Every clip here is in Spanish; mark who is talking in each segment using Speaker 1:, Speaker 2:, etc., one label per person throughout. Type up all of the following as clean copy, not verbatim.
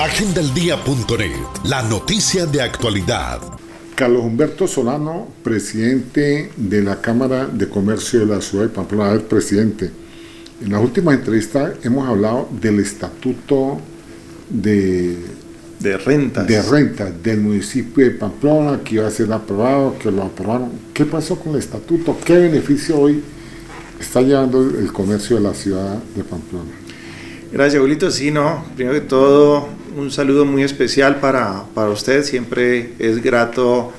Speaker 1: Agendaldía.net, la noticia de actualidad.
Speaker 2: Carlos Humberto Solano, presidente de la Cámara de Comercio de la Ciudad de Pamplona. A ver, presidente, en las últimas entrevistas hemos hablado del estatuto de rentas del municipio de Pamplona, que iba a ser aprobado, que lo aprobaron. ¿Qué pasó con el estatuto? ¿Qué beneficio hoy está llevando el comercio de la ciudad de Pamplona?
Speaker 3: Gracias, Julito. Sí, no, primero que todo, un saludo muy especial para usted. Siempre es grato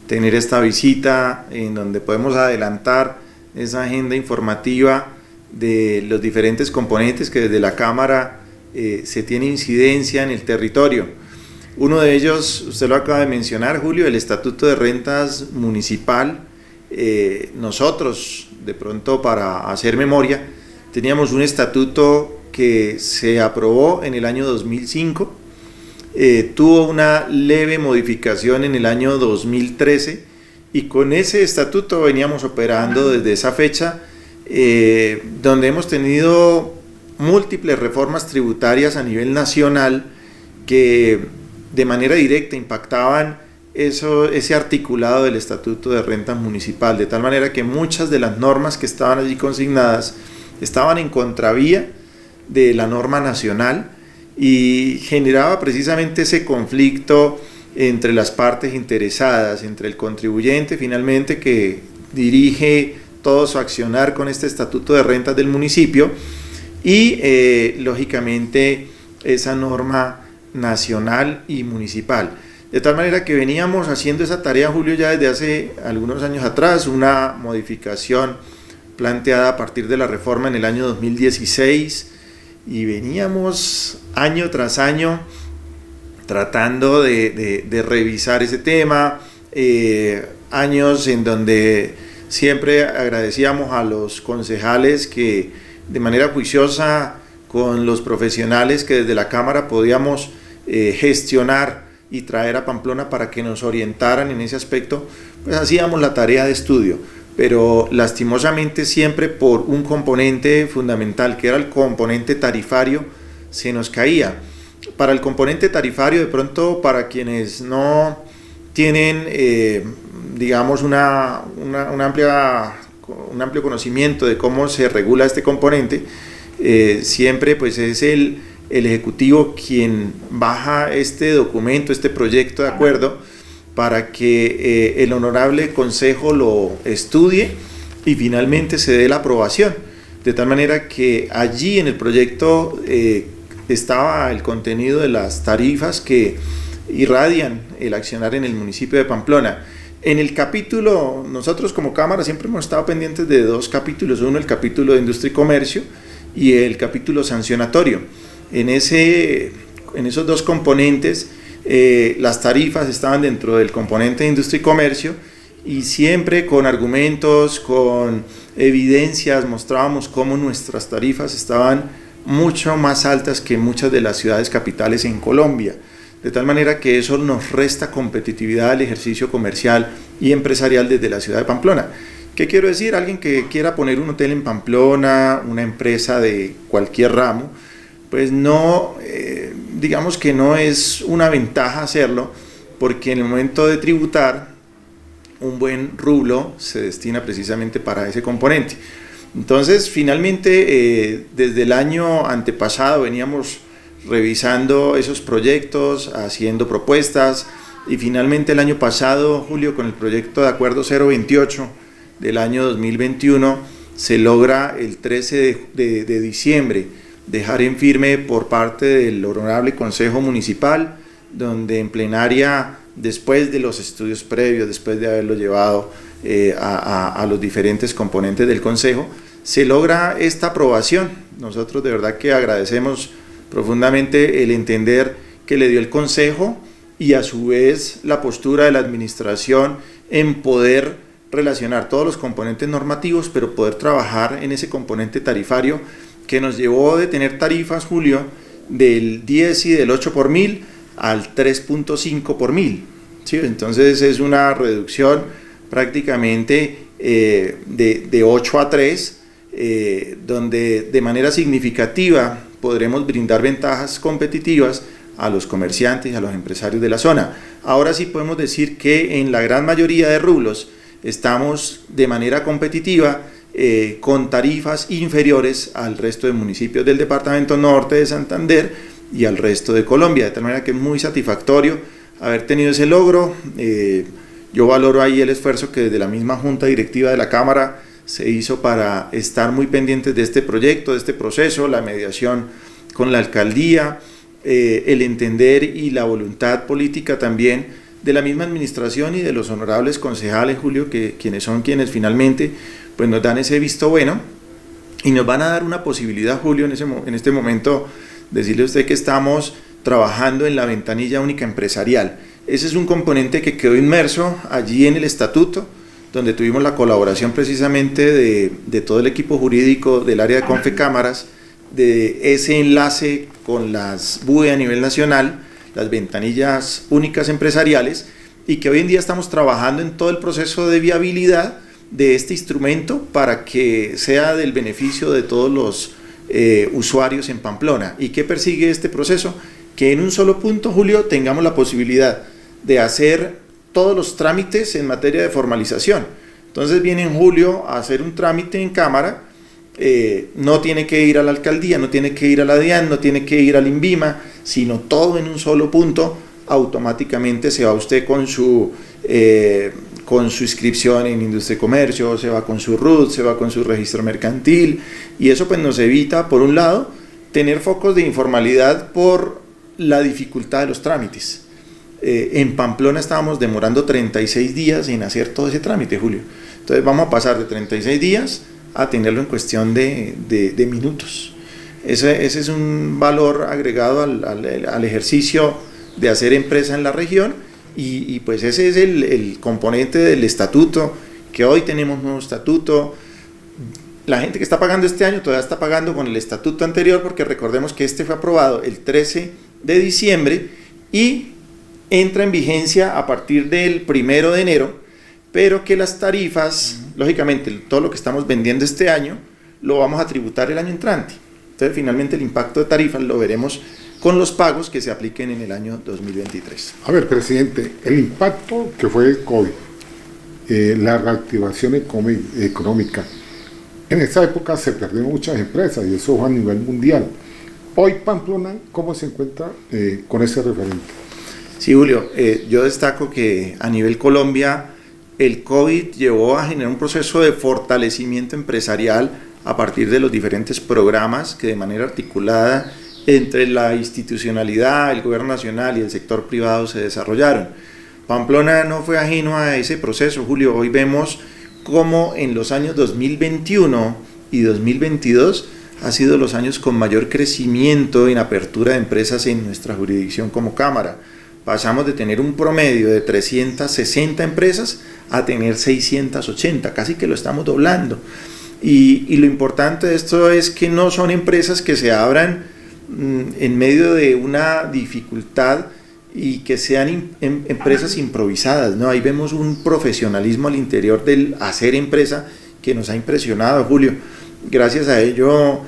Speaker 3: tener esta visita en donde podemos adelantar esa agenda informativa de los diferentes componentes que desde la Cámara se tiene incidencia en el territorio. Uno de ellos, usted lo acaba de mencionar, Julio, el Estatuto de Rentas Municipal. Nosotros, de pronto para hacer memoria, teníamos un estatuto que se aprobó en el año 2005, tuvo una leve modificación en el año 2013 y con ese estatuto veníamos operando desde esa fecha, donde hemos tenido múltiples reformas tributarias a nivel nacional que de manera directa impactaban ese articulado del Estatuto de Renta Municipal, de tal manera que muchas de las normas que estaban allí consignadas estaban en contravía de la norma nacional y generaba precisamente ese conflicto entre las partes interesadas, entre el contribuyente finalmente que dirige todo su accionar con este estatuto de rentas del municipio y lógicamente esa norma nacional y municipal. De tal manera que veníamos haciendo esa tarea, Julio, ya desde hace algunos años atrás, una modificación planteada a partir de la reforma en el año 2016 y veníamos año tras año tratando de revisar ese tema, años en donde siempre agradecíamos a los concejales que de manera juiciosa con los profesionales que desde la Cámara podíamos gestionar y traer a Pamplona para que nos orientaran en ese aspecto, pues hacíamos la tarea de estudio, pero lastimosamente siempre por un componente fundamental que era el componente tarifario se nos caía. Para el componente tarifario, de pronto para quienes no tienen digamos un amplio conocimiento de cómo se regula este componente, siempre pues es el Ejecutivo quien baja este documento, este proyecto de acuerdo para que el honorable Consejo lo estudie y finalmente se dé la aprobación, de tal manera que allí en el proyecto estaba el contenido de las tarifas que irradian el accionar en el municipio de Pamplona. En el capítulo, nosotros como Cámara siempre hemos estado pendientes de dos capítulos, uno el capítulo de Industria y Comercio y el capítulo sancionatorio. En esos dos componentes, las tarifas estaban dentro del componente de Industria y Comercio y siempre con argumentos, con evidencias, mostrábamos cómo nuestras tarifas estaban mucho más altas que muchas de las ciudades capitales en Colombia, de tal manera que eso nos resta competitividad al ejercicio comercial y empresarial desde la ciudad de Pamplona. ¿Qué quiero decir? Alguien que quiera poner un hotel en Pamplona, una empresa de cualquier ramo, pues no, digamos que no es una ventaja hacerlo, porque en el momento de tributar, un buen rublo se destina precisamente para ese componente. Entonces, finalmente, desde el año antepasado veníamos revisando esos proyectos, haciendo propuestas, y finalmente el año pasado, Julio, con el proyecto de acuerdo 028 del año 2021, se logra el 13 de diciembre dejar en firme por parte del Honorable Consejo Municipal, donde en plenaria, después de los estudios previos, después de haberlo llevado a los diferentes componentes del Consejo, se logra esta aprobación. Nosotros de verdad que agradecemos profundamente el entender que le dio el Consejo y a su vez la postura de la Administración en poder relacionar todos los componentes normativos, pero poder trabajar en ese componente tarifario que nos llevó de tener tarifas, Julio, del 10 y del 8 por mil al 3.5 por mil. ¿Sí? Entonces es una reducción prácticamente de 8 a 3, donde de manera significativa podremos brindar ventajas competitivas a los comerciantes y a los empresarios de la zona. Ahora sí podemos decir que en la gran mayoría de rublos estamos de manera competitiva con tarifas inferiores al resto de municipios del departamento norte de Santander y al resto de Colombia, de tal manera que es muy satisfactorio haber tenido ese logro. Yo valoro ahí el esfuerzo que desde la misma Junta Directiva de la Cámara se hizo para estar muy pendientes de este proyecto, de este proceso, la mediación con la alcaldía, el entender y la voluntad política también de la misma administración y de los honorables concejales, Julio, quienes finalmente pues nos dan ese visto bueno y nos van a dar una posibilidad, Julio, en este momento, decirle a usted que estamos trabajando en la ventanilla única empresarial. Ese es un componente que quedó inmerso allí en el estatuto, donde tuvimos la colaboración precisamente de todo el equipo jurídico del área de Confecámaras, de ese enlace con las BUE a nivel nacional, las ventanillas únicas empresariales, y que hoy en día estamos trabajando en todo el proceso de viabilidad de este instrumento para que sea del beneficio de todos los usuarios en Pamplona. ¿Y qué persigue este proceso? Que en un solo punto, Julio, tengamos la posibilidad de hacer todos los trámites en materia de formalización. Entonces viene en julio a hacer un trámite en Cámara, no tiene que ir a la alcaldía, no tiene que ir a la DIAN, no tiene que ir al INVIMA, sino todo en un solo punto. Automáticamente se va usted con su inscripción en Industria y Comercio, se va con su RUT, se va con su registro mercantil, y eso pues nos evita, por un lado, tener focos de informalidad por la dificultad de los trámites. En Pamplona estábamos demorando 36 días en hacer todo ese trámite, Julio. Entonces vamos a pasar de 36 días a tenerlo en cuestión de minutos. Ese es un valor agregado al ejercicio de hacer empresa en la región, y pues ese es el componente del estatuto, que hoy tenemos nuevo estatuto. La gente que está pagando este año todavía está pagando con el estatuto anterior, porque recordemos que este fue aprobado el 13 de diciembre y entra en vigencia a partir del 1 de enero, pero que las tarifas, lógicamente, todo lo que estamos vendiendo este año, lo vamos a tributar el año entrante. Entonces, finalmente, el impacto de tarifas lo veremos con los pagos que se apliquen en el año 2023.
Speaker 2: A ver, presidente, el impacto que fue el COVID, la reactivación económica, en esa época se perdieron muchas empresas y eso fue a nivel mundial. Hoy Pamplona, ¿cómo se encuentra con ese referente?
Speaker 3: Sí, Julio, yo destaco que a nivel Colombia el COVID llevó a generar un proceso de fortalecimiento empresarial a partir de los diferentes programas que de manera articulada entre la institucionalidad, el gobierno nacional y el sector privado se desarrollaron. Pamplona no fue ajeno a ese proceso, Julio. Hoy vemos cómo en los años 2021 y 2022 ha sido los años con mayor crecimiento en apertura de empresas en nuestra jurisdicción como Cámara. Pasamos de tener un promedio de 360 empresas a tener 680, casi que lo estamos doblando. Y lo importante de esto es que no son empresas que se abran en medio de una dificultad y que sean empresas improvisadas, ¿no? Ahí vemos un profesionalismo al interior del hacer empresa que nos ha impresionado, Julio. Gracias a ello,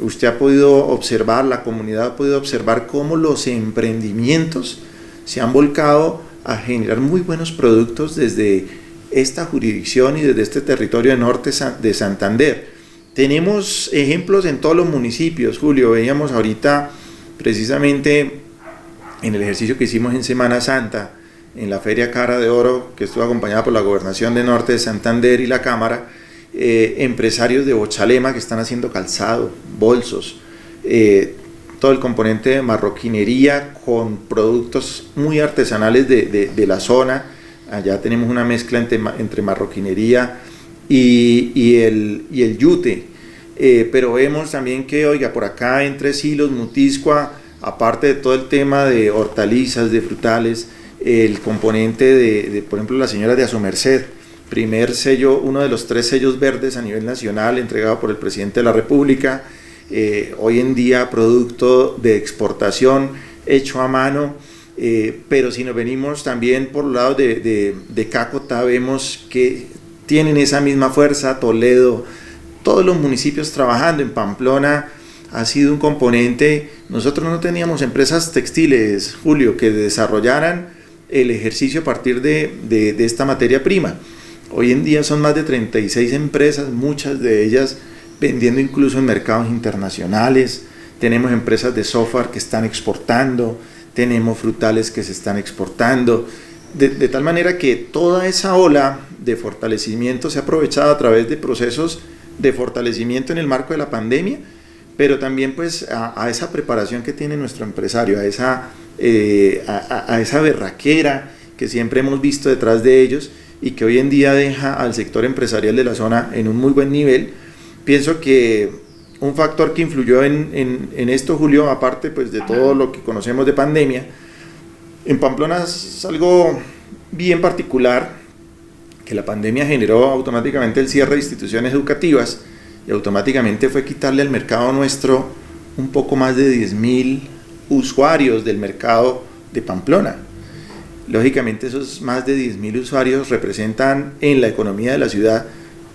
Speaker 3: usted ha podido observar, la comunidad ha podido observar cómo los emprendimientos se han volcado a generar muy buenos productos desde esta jurisdicción y desde este territorio de norte de Santander. Tenemos ejemplos en todos los municipios, Julio. Veíamos ahorita precisamente en el ejercicio que hicimos en Semana Santa, en la Feria Cara de Oro, que estuvo acompañada por la Gobernación de Norte de Santander y la Cámara, empresarios de Bochalema que están haciendo calzado, bolsos, todo el componente de marroquinería con productos muy artesanales de la zona. Allá tenemos una mezcla entre marroquinería y el yute, pero vemos también que, oiga, por acá entre Silos, Mutiscua, aparte de todo el tema de hortalizas, de frutales, el componente de por ejemplo, la señora de Asomerced, primer sello, uno de los 3 sellos verdes a nivel nacional entregado por el presidente de la República, hoy en día producto de exportación hecho a mano, pero si nos venimos también por el lado de Cácota, vemos que tienen esa misma fuerza, Toledo, todos los municipios trabajando. En Pamplona ha sido un componente. Nosotros no teníamos empresas textiles, Julio, que desarrollaran el ejercicio a partir de esta materia prima. Hoy en día son más de 36 empresas, muchas de ellas vendiendo incluso en mercados internacionales. Tenemos empresas de software que están exportando, tenemos frutales que se están exportando, de tal manera que toda esa ola de fortalecimiento se ha aprovechado a través de procesos de fortalecimiento en el marco de la pandemia, pero también pues a esa preparación que tiene nuestro empresario, a esa berraquera que siempre hemos visto detrás de ellos y que hoy en día deja al sector empresarial de la zona en un muy buen nivel. Pienso que un factor que influyó en esto, Julio, aparte pues de todo lo que conocemos de pandemia, en Pamplona es algo bien particular, que la pandemia generó automáticamente el cierre de instituciones educativas y automáticamente fue quitarle al mercado nuestro un poco más de 10.000 usuarios del mercado de Pamplona. Lógicamente esos más de 10.000 usuarios representan en la economía de la ciudad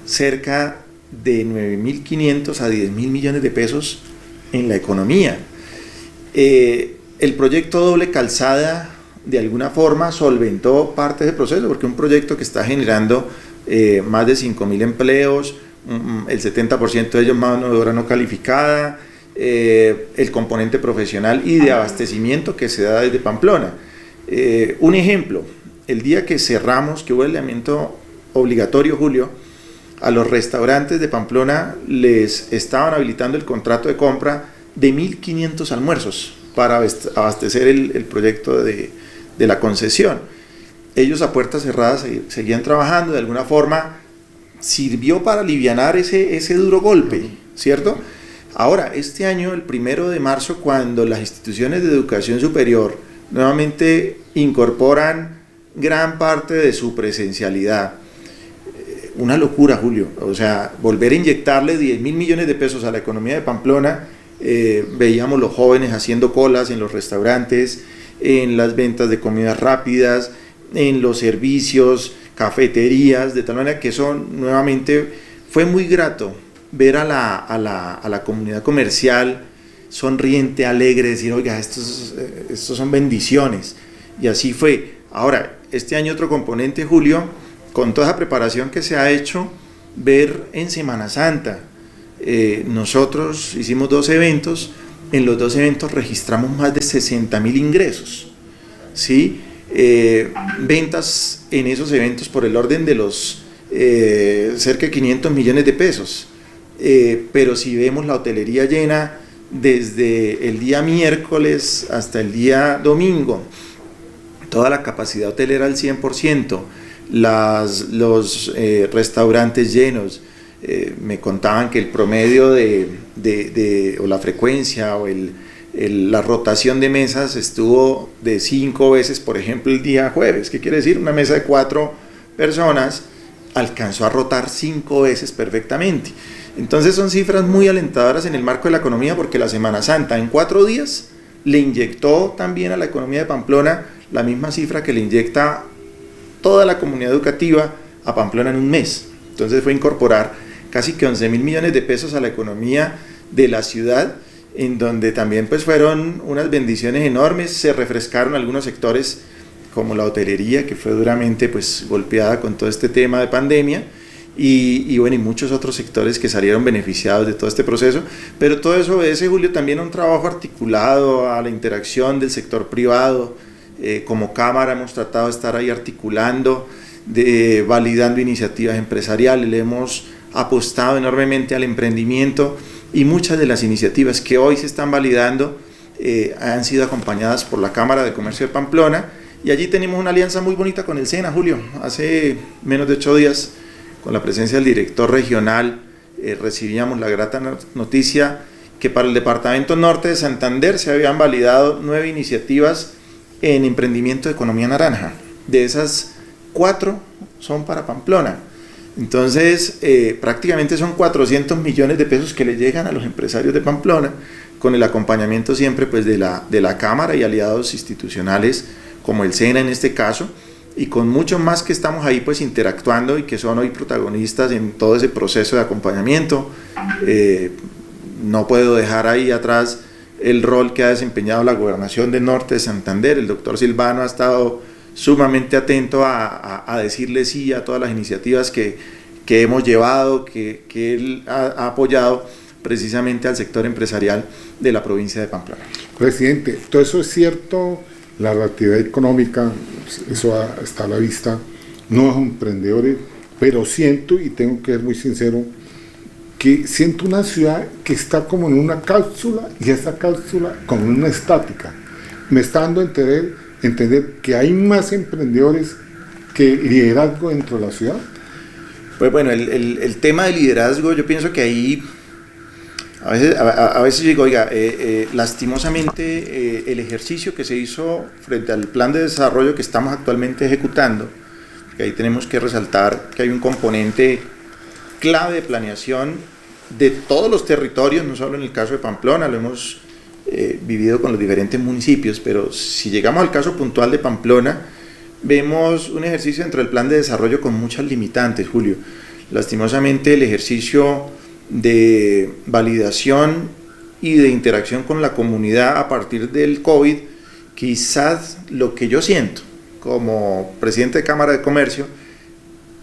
Speaker 3: cerca de 9.500 a 10.000 millones de pesos en la economía. El proyecto Doble Calzada de alguna forma solventó parte del proceso, porque un proyecto que está generando más de 5.000 empleos, el 70% de ellos mano de obra no calificada, el componente profesional y de abastecimiento que se da desde Pamplona. Un ejemplo, el día que cerramos, que hubo el aislamiento obligatorio, Julio, a los restaurantes de Pamplona les estaban habilitando el contrato de compra de 1.500 almuerzos para abastecer el proyecto de la concesión. Ellos a puertas cerradas seguían trabajando, de alguna forma sirvió para alivianar ese duro golpe, ¿cierto? Ahora, este año, el 1 de marzo, cuando las instituciones de educación superior nuevamente incorporan gran parte de su presencialidad, una locura, Julio, o sea, volver a inyectarle 10.000 millones de pesos a la economía de Pamplona. Veíamos los jóvenes haciendo colas en los restaurantes, en las ventas de comidas rápidas, en los servicios, cafeterías, de tal manera que eso nuevamente fue muy grato ver a la comunidad comercial sonriente, alegre, decir, oiga, estos son bendiciones, y así fue. Ahora, este año otro componente, Julio, con toda esa preparación que se ha hecho, ver en Semana Santa. Nosotros hicimos 2 eventos, en los 2 eventos registramos más de 60.000 ingresos, ¿sí? Ventas en esos eventos por el orden de los cerca de 500 millones de pesos, pero si vemos la hotelería llena desde el día miércoles hasta el día domingo, toda la capacidad hotelera al 100%, los restaurantes llenos. Me contaban que el promedio o la frecuencia o la rotación de mesas estuvo de 5 veces, por ejemplo, el día jueves. ¿Qué quiere decir? Una mesa de 4 personas alcanzó a rotar 5 veces perfectamente. Entonces son cifras muy alentadoras en el marco de la economía, porque la Semana Santa en 4 días le inyectó también a la economía de Pamplona la misma cifra que le inyecta toda la comunidad educativa a Pamplona en un mes. Entonces fue incorporar casi que 11.000 millones de pesos a la economía de la ciudad, en donde también pues fueron unas bendiciones enormes. Se refrescaron algunos sectores como la hotelería, que fue duramente pues golpeada con todo este tema de pandemia, y bueno, y muchos otros sectores que salieron beneficiados de todo este proceso. Pero todo eso obedece, Julio, también a un trabajo articulado, a la interacción del sector privado. Como Cámara hemos tratado de estar ahí articulando, validando iniciativas empresariales. Le hemos apostado enormemente al emprendimiento, y muchas de las iniciativas que hoy se están validando han sido acompañadas por la Cámara de Comercio de Pamplona, y allí tenemos una alianza muy bonita con el SENA, Julio. Hace menos de 8 días, con la presencia del director regional, recibíamos la grata noticia que para el departamento norte de Santander se habían validado 9 iniciativas en emprendimiento de economía naranja. De esas, 4 son para Pamplona. Entonces, prácticamente son 400 millones de pesos que le llegan a los empresarios de Pamplona, con el acompañamiento siempre pues de la Cámara y aliados institucionales como el SENA en este caso, y con muchos más que estamos ahí pues interactuando y que son hoy protagonistas en todo ese proceso de acompañamiento. no puedo dejar ahí atrás el rol que ha desempeñado la Gobernación del Norte de Santander. El doctor Silvano ha estado sumamente atento a decirle sí a todas las iniciativas que hemos llevado, que él ha apoyado precisamente al sector empresarial de la provincia de Pamplona.
Speaker 2: Presidente, todo eso es cierto, la reactividad económica, eso está a la vista, nuevos emprendedores, pero siento, y tengo que ser muy sincero, que siento una ciudad que está como en una cápsula, y esa cápsula como en una estática. Me está dando a entender que hay más emprendedores que liderazgo dentro de la ciudad.
Speaker 3: Pues bueno, el tema de liderazgo, yo pienso que ahí a veces digo, oiga, lastimosamente el ejercicio que se hizo frente al plan de desarrollo que estamos actualmente ejecutando, que ahí tenemos que resaltar que hay un componente clave de planeación de todos los territorios, no solo en el caso de Pamplona, lo hemos vivido con los diferentes municipios, pero si llegamos al caso puntual de Pamplona, vemos un ejercicio dentro del plan de desarrollo con muchas limitantes, Julio. Lastimosamente el ejercicio de validación y de interacción con la comunidad a partir del COVID, quizás lo que yo siento como presidente de Cámara de Comercio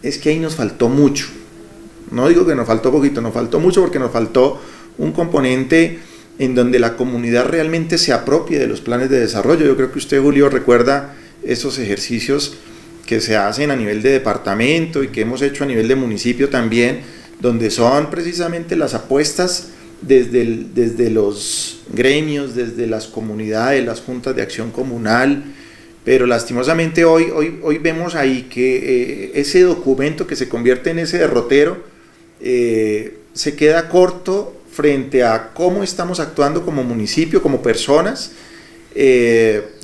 Speaker 3: es que ahí nos faltó mucho. No digo que nos faltó poquito, nos faltó mucho porque nos faltó un componente en donde la comunidad realmente se apropie de los planes de desarrollo. Yo creo que usted, Julio, recuerda esos ejercicios que se hacen a nivel de departamento y que hemos hecho a nivel de municipio también, donde son precisamente las apuestas desde los gremios, desde las comunidades, las juntas de acción comunal, pero lastimosamente hoy vemos ahí que ese documento que se convierte en ese derrotero se queda corto frente a cómo estamos actuando como municipio, como personas,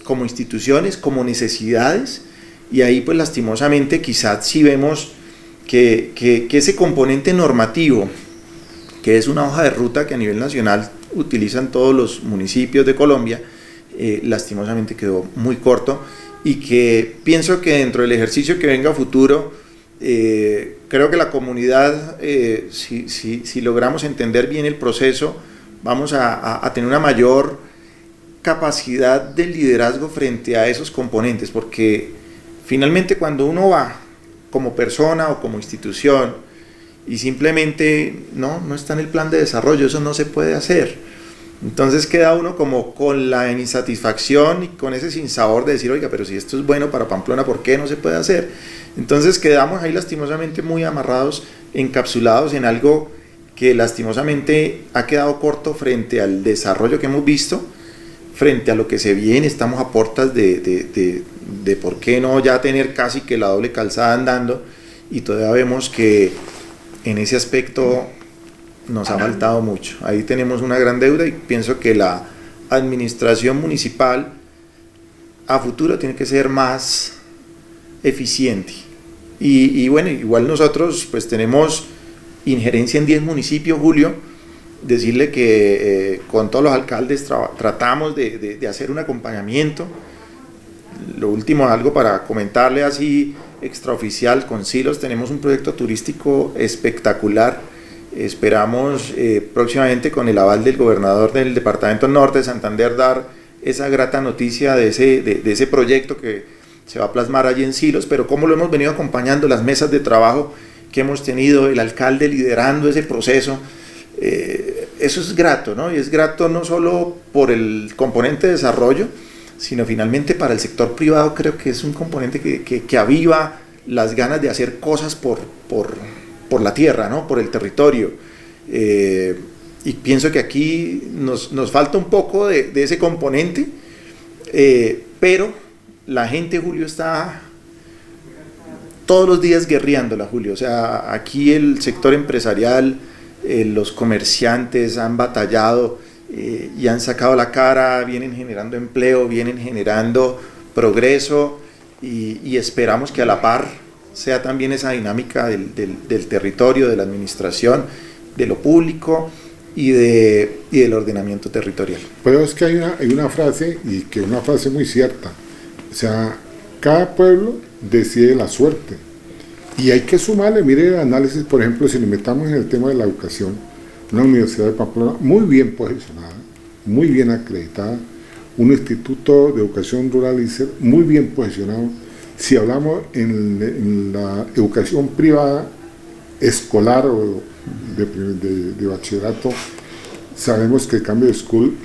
Speaker 3: como instituciones, como necesidades, y ahí pues lastimosamente quizás sí vemos que ese componente normativo, que es una hoja de ruta que a nivel nacional utilizan todos los municipios de Colombia, lastimosamente quedó muy corto, y que pienso que dentro del ejercicio que venga a futuro, creo que la comunidad, si logramos entender bien el proceso, vamos a tener una mayor capacidad de liderazgo frente a esos componentes, porque finalmente cuando uno va como persona o como institución y simplemente no está en el plan de desarrollo, eso no se puede hacer. Entonces queda uno como con la insatisfacción y con ese sinsabor de decir, oiga, pero si esto es bueno para Pamplona, ¿por qué no se puede hacer? Entonces quedamos ahí lastimosamente muy amarrados, encapsulados en algo que lastimosamente ha quedado corto frente al desarrollo que hemos visto, frente a lo que se viene. Estamos a puertas de por qué no ya tener casi que la doble calzada andando, y todavía vemos que en ese aspecto nos ha faltado mucho. Ahí tenemos una gran deuda, y pienso que la administración municipal a futuro tiene que ser más eficiente. Y bueno, igual nosotros pues tenemos injerencia en 10 municipios, Julio. Decirle que con todos los alcaldes tratamos de hacer un acompañamiento. Lo último, algo para comentarle así extraoficial, con Silos tenemos un proyecto turístico espectacular. Esperamos próximamente, con el aval del gobernador del departamento norte de Santander, dar esa grata noticia de ese proyecto que se va a plasmar allí en Silos, pero cómo lo hemos venido acompañando, las mesas de trabajo que hemos tenido, el alcalde liderando ese proceso. Eso es grato, ¿no? Y es grato no solo por el componente de desarrollo, sino finalmente para el sector privado. Creo que es un componente que aviva las ganas de hacer cosas por la tierra, ¿no? Por el territorio. Y pienso que aquí nos falta un poco de ese componente, pero la gente, Julio, está todos los días guerreándola, Julio. O sea, aquí el sector empresarial, los comerciantes han batallado y han sacado la cara, vienen generando empleo, vienen generando progreso, y esperamos que a la par sea también esa dinámica del territorio, de la administración, de lo público y del ordenamiento territorial.
Speaker 2: Pero es que hay una frase, y que es una frase muy cierta, o sea, cada pueblo decide la suerte. Y hay que sumarle, mire el análisis, por ejemplo, si nos metamos en el tema de la educación, una universidad de Pamplona muy bien posicionada, muy bien acreditada, un instituto de educación rural ICER muy bien posicionado. Si hablamos en la educación privada escolar o de bachillerato, sabemos que Cambio School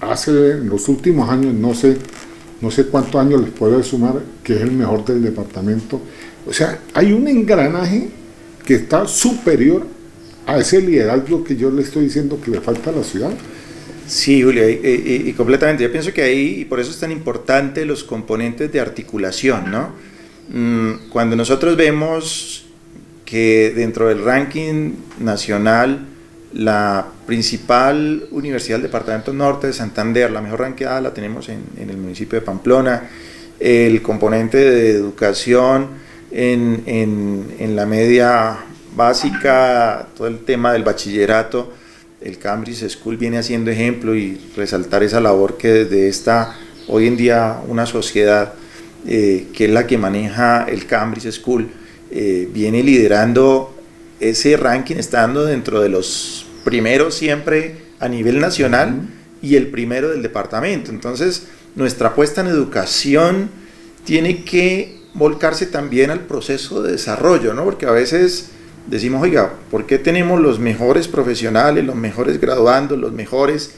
Speaker 2: hace en los últimos años, no sé cuántos años les puedo sumar, que es el mejor del departamento. O sea, hay un engranaje que está superior a ese liderazgo que yo le estoy diciendo que le falta a la ciudad.
Speaker 3: Sí, Julio, y completamente. Yo pienso que ahí, y por eso es tan importante los componentes de articulación, ¿no? Cuando nosotros vemos que dentro del ranking nacional, la principal universidad del departamento norte de Santander, la mejor ranqueada la tenemos en el municipio de Pamplona, el componente de educación en la media básica, todo el tema del bachillerato, el Cambridge School viene haciendo ejemplo, y resaltar esa labor que desde esta, hoy en día, una sociedad que es la que maneja el Cambridge School, viene liderando ese ranking, estando dentro de los primeros siempre a nivel nacional y el primero del departamento. Entonces, nuestra apuesta en educación tiene que volcarse también al proceso de desarrollo, ¿no? Porque a veces decimos, oiga, ¿por qué tenemos los mejores profesionales, los mejores graduandos, los mejores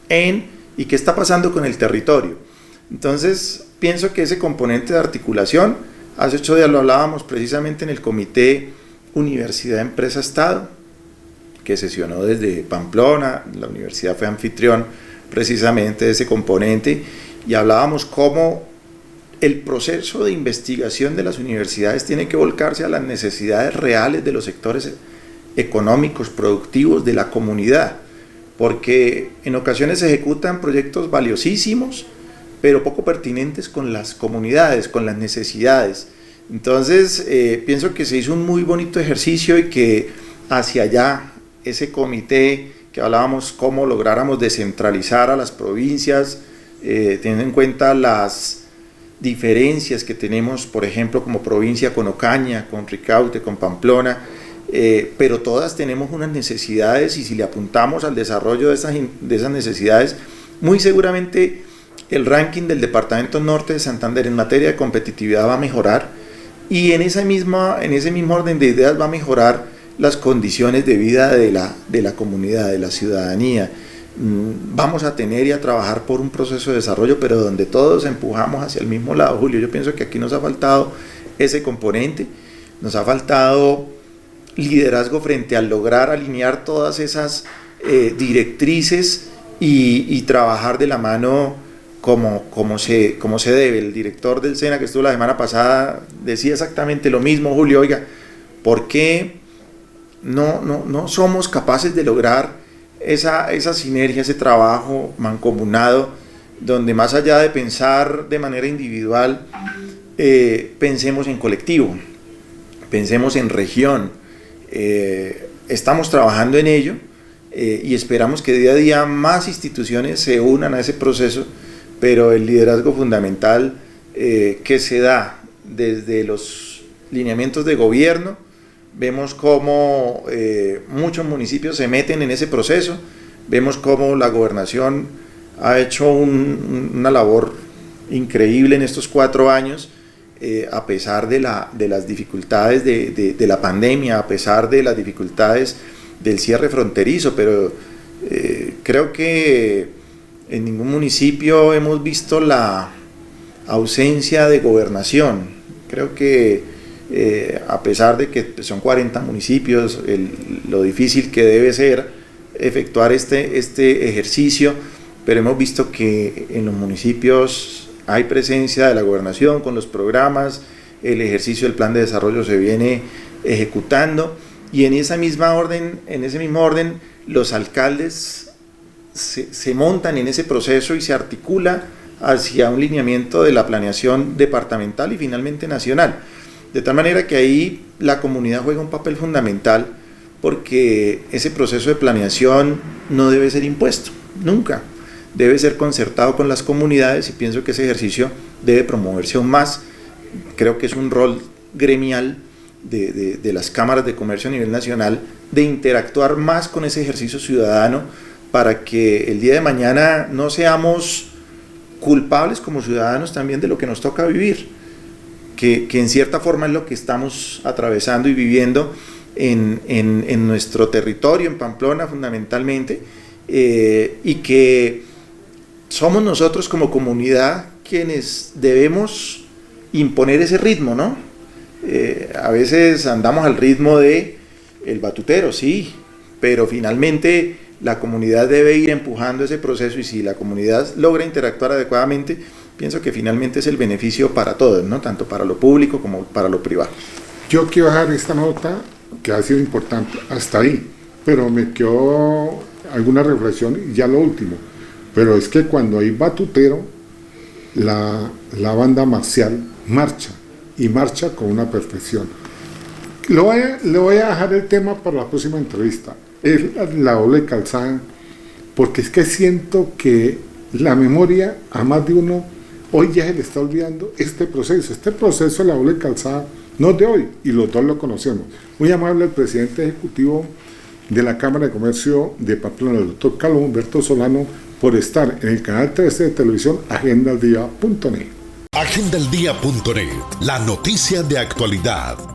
Speaker 3: y qué está pasando con el territorio? Entonces, pienso que ese componente de articulación, hace 8 días lo hablábamos precisamente en el Comité Universidad, Empresa, Estado, que sesionó desde Pamplona, la universidad fue anfitrión precisamente de ese componente, y hablábamos cómo el proceso de investigación de las universidades tiene que volcarse a las necesidades reales de los sectores económicos, productivos de la comunidad, porque en ocasiones se ejecutan proyectos valiosísimos, pero poco pertinentes con las comunidades, con las necesidades. Entonces, pienso que se hizo un muy bonito ejercicio, y que hacia allá, ese comité que hablábamos, cómo lográramos descentralizar a las provincias, teniendo en cuenta las diferencias que tenemos, por ejemplo, como provincia con Ocaña, con Ricaurte, con Pamplona, pero todas tenemos unas necesidades, y si le apuntamos al desarrollo de esas necesidades, muy seguramente el ranking del departamento norte de Santander en materia de competitividad va a mejorar, y en ese mismo orden de ideas va a mejorar las condiciones de vida de la comunidad, de la ciudadanía. Vamos a tener y a trabajar por un proceso de desarrollo, pero donde todos empujamos hacia el mismo lado, Julio. Yo pienso que aquí nos ha faltado ese componente, nos ha faltado liderazgo frente a lograr alinear todas esas directrices y trabajar de la mano como se debe. El director del SENA, que estuvo la semana pasada, decía exactamente lo mismo, Julio. Oiga, ¿por qué no somos capaces de lograr esa sinergia, ese trabajo mancomunado, donde más allá de pensar de manera individual, pensemos en colectivo, pensemos en región? Estamos trabajando en ello, y esperamos que día a día más instituciones se unan a ese proceso, pero el liderazgo fundamental que se da desde los lineamientos de gobierno. Vemos cómo muchos municipios se meten en ese proceso, vemos cómo la gobernación ha hecho una labor increíble en estos 4 años, a pesar de las dificultades de la pandemia, a pesar de las dificultades del cierre fronterizo, pero creo que en ningún municipio hemos visto la ausencia de gobernación. Creo que a pesar de que son 40 municipios, lo difícil que debe ser efectuar este ejercicio, pero hemos visto que en los municipios hay presencia de la gobernación con los programas, el ejercicio del plan de desarrollo se viene ejecutando, y en ese mismo orden, los alcaldes se montan en ese proceso y se articula hacia un lineamiento de la planeación departamental y finalmente nacional. De tal manera que ahí la comunidad juega un papel fundamental, porque ese proceso de planeación no debe ser impuesto, nunca. Debe ser concertado con las comunidades, y pienso que ese ejercicio debe promoverse aún más. Creo que es un rol gremial de las cámaras de comercio a nivel nacional, de interactuar más con ese ejercicio ciudadano para que el día de mañana no seamos culpables como ciudadanos también de lo que nos toca vivir, que en cierta forma es lo que estamos atravesando y viviendo en nuestro territorio, en Pamplona fundamentalmente, y que somos nosotros como comunidad quienes debemos imponer ese ritmo, ¿no? A veces andamos al ritmo de el batutero, sí, pero finalmente la comunidad debe ir empujando ese proceso, y si la comunidad logra interactuar adecuadamente, pienso que finalmente es el beneficio para todos, ¿no? Tanto para lo público como para lo privado.
Speaker 2: Yo quiero dejar esta nota que ha sido importante hasta ahí, pero me quedó alguna reflexión y ya lo último. Pero es que cuando hay batutero, la banda marcial marcha, y marcha con una perfección. Le voy a dejar el tema para la próxima entrevista, es la doble calzada, porque es que siento que la memoria a más de uno hoy ya se le está olvidando este proceso de la doble calzada no es de hoy, y los dos lo conocemos. Muy amable el presidente ejecutivo de la Cámara de Comercio de Pamplona, el doctor Carlos Humberto Solano, por estar en el canal 13 de televisión agendaldía.net.
Speaker 1: Agendaldía.net, la noticia de actualidad.